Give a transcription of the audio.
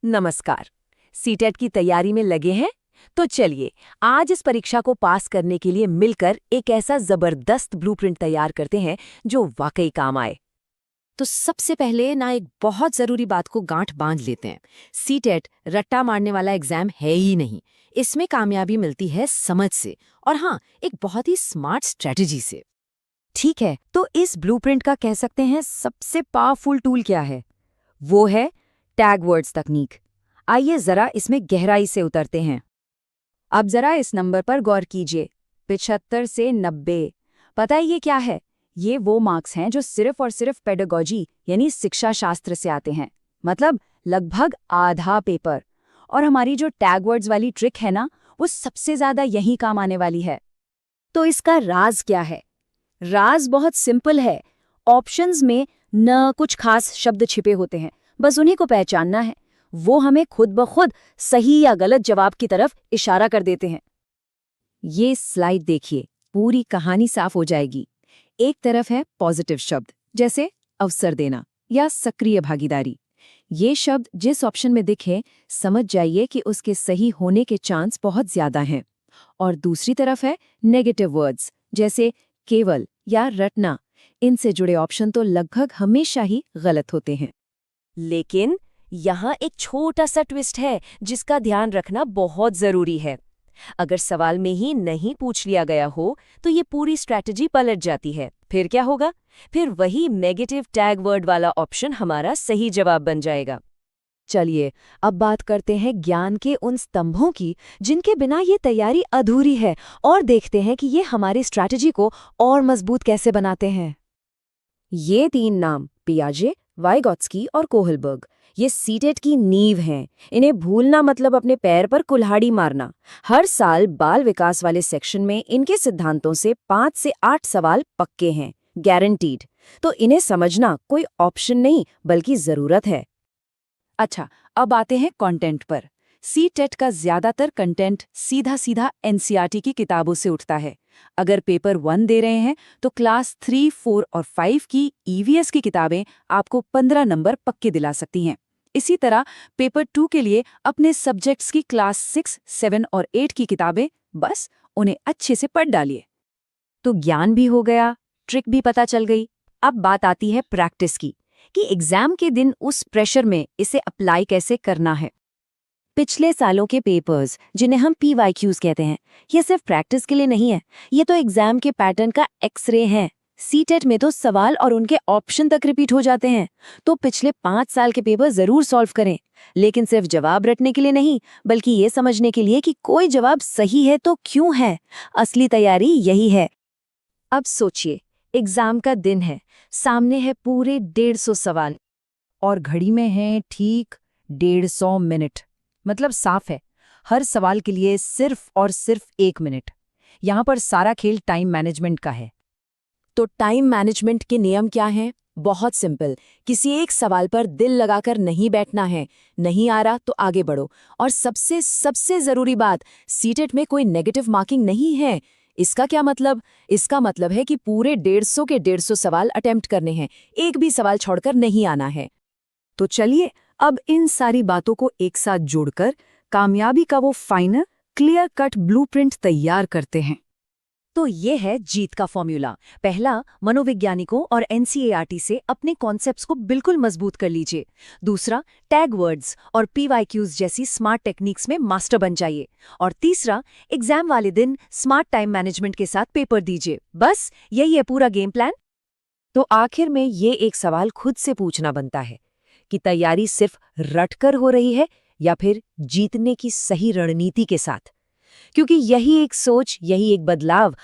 नमस्कार। सीटेट की तैयारी में लगे हैं? तो चलिए आज इस परीक्षा को पास करने के लिए मिलकर एक ऐसा जबरदस्त ब्लूप्रिंट तैयार करते हैं जो वाकई काम आए। तो सबसे पहले ना एक बहुत जरूरी बात को गांठ बांध लेते हैं। सीटेट रट्टा मारने वाला एग्जाम है ही नहीं। इसमें कामयाबी मिलती है समझ से, और हाँ, एक बहुत ही स्मार्ट स्ट्रेटजी से। ठीक है, तो इस ब्लूप्रिंट का कह सकते हैं सबसे पावरफुल टूल क्या है? वो है टैग वर्ड्स तकनीक। आइए जरा इसमें गहराई से उतरते हैं। अब जरा इस नंबर पर गौर कीजिए, 75 से 90। पता है ये क्या है? ये वो मार्क्स हैं जो सिर्फ और सिर्फ पेडागोजी यानी शिक्षा शास्त्र से आते हैं, मतलब लगभग आधा पेपर। और हमारी जो टैग वर्ड्स वाली ट्रिक है ना, वो सबसे ज्यादा यही काम आने वाली है। तो इसका राज क्या है? राज बहुत सिंपल है। ऑप्शंस में न कुछ खास शब्द छिपे होते हैं, बस उन्हीं को पहचानना है। वो हमें खुद ब खुद सही या गलत जवाब की तरफ इशारा कर देते हैं। ये स्लाइड देखिए, पूरी कहानी साफ हो जाएगी। एक तरफ है पॉजिटिव शब्द, जैसे अवसर देना या सक्रिय भागीदारी। ये शब्द जिस ऑप्शन में दिखे, समझ जाइए कि उसके सही होने के चांस बहुत ज्यादा हैं। और दूसरी तरफ है नेगेटिव वर्ड्स, जैसे केवल या रटना। इनसे जुड़े ऑप्शन तो लगभग हमेशा ही गलत होते हैं। लेकिन यहाँ एक छोटा सा ट्विस्ट है जिसका ध्यान रखना बहुत जरूरी है। अगर सवाल में ही नहीं पूछ लिया गया हो तो ये पूरी स्ट्रैटेजी पलट जाती है। फिर क्या होगा? फिर वही नेगेटिव टैग वर्ड वाला ऑप्शन हमारा सही जवाब बन जाएगा। चलिए अब बात करते हैं ज्ञान के उन स्तंभों की जिनके बिना ये तैयारी अधूरी है, और देखते हैं कि ये हमारी स्ट्रैटेजी को और मजबूत कैसे बनाते हैं। ये 3 नाम, पियाजे, वाइगॉत्स्की और कोहलबर्ग, ये सीटेट की नींव हैं। इन्हें भूलना मतलब अपने पैर पर कुल्हाड़ी मारना। हर साल बाल विकास वाले सेक्शन में इनके सिद्धांतों से 5 से 8 सवाल पक्के हैं, गारंटीड। तो इन्हें समझना कोई ऑप्शन नहीं बल्कि जरूरत है। अच्छा, अब आते हैं कंटेंट पर। सीटेट का ज्यादातर कंटेंट सीधा सीधा एनसीईआरटी की किताबों से उठता है। अगर पेपर 1 दे रहे हैं तो क्लास 3, 4 और 5 की ईवीएस की किताबें आपको 15 नंबर पक्के दिला सकती हैं। इसी तरह पेपर 2 के लिए अपने सब्जेक्ट्स की क्लास 6, 7 और 8 की किताबें, बस उन्हें अच्छे से पढ़ डालिए। तो ज्ञान भी हो गया, ट्रिक भी पता चल गई। अब बात आती है प्रैक्टिस की, कि एग्जाम के दिन उस प्रेशर में इसे अप्लाई कैसे करना है। पिछले सालों के पेपर्स, जिन्हें हम PYQs कहते हैं, ये सिर्फ प्रैक्टिस के लिए नहीं है, ये तो एग्जाम के पैटर्न का एक्सरे है। सीटेट में तो सवाल और उनके ऑप्शन तक रिपीट हो जाते हैं। तो पिछले 5 साल के पेपर जरूर सॉल्व करें, लेकिन सिर्फ जवाब रटने के लिए नहीं, बल्कि ये समझने के लिए कि कोई जवाब सही है तो क्यों है। असली तैयारी यही है। अब सोचिए, एग्जाम का दिन है, सामने है पूरे 150 सवाल और घड़ी में है ठीक 150 मिनट। मतलब साफ है, हर सवाल के लिए सिर्फ और सिर्फ 1 मिनट। यहाँ पर सारा खेल टाइम मैनेजमेंट का है। तो टाइम मैनेजमेंट के नियम क्या हैं? बहुत सिंपल। किसी एक सवाल पर दिल लगाकर नहीं बैठना है। नहीं आ रहा तो आगे बढ़ो। और सबसे सबसे जरूरी बात, सीटेट में कोई नेगेटिव मार्किंग नहीं है। इसका क्या मतलब? इसका मतलब है कि पूरे 150 के 150 सवाल अटेम्प्ट करने हैं, एक भी सवाल छोड़कर नहीं आना है। तो चलिए अब इन सारी बातों को एक साथ जोड़कर कामयाबी का वो फाइनल क्लियर कट ब्लूप्रिंट तैयार करते हैं। तो ये है जीत का फॉर्मूला। पहला, मनोवैज्ञानिकों और एनसीईआरटी से अपने कॉन्सेप्ट्स को बिल्कुल मजबूत कर लीजिए। दूसरा, टैग वर्ड्स और PYQs जैसी स्मार्ट टेक्निक्स में मास्टर बन जाइए। और तीसरा, एग्जाम वाले दिन स्मार्ट टाइम मैनेजमेंट के साथ पेपर दीजिए। बस यही है पूरा गेम प्लान। तो आखिर में ये एक सवाल खुद से पूछना बनता है कि तैयारी सिर्फ रटकर हो रही है या फिर जीतने की सही रणनीति के साथ। क्योंकि यही एक सोच, यही एक बदलाव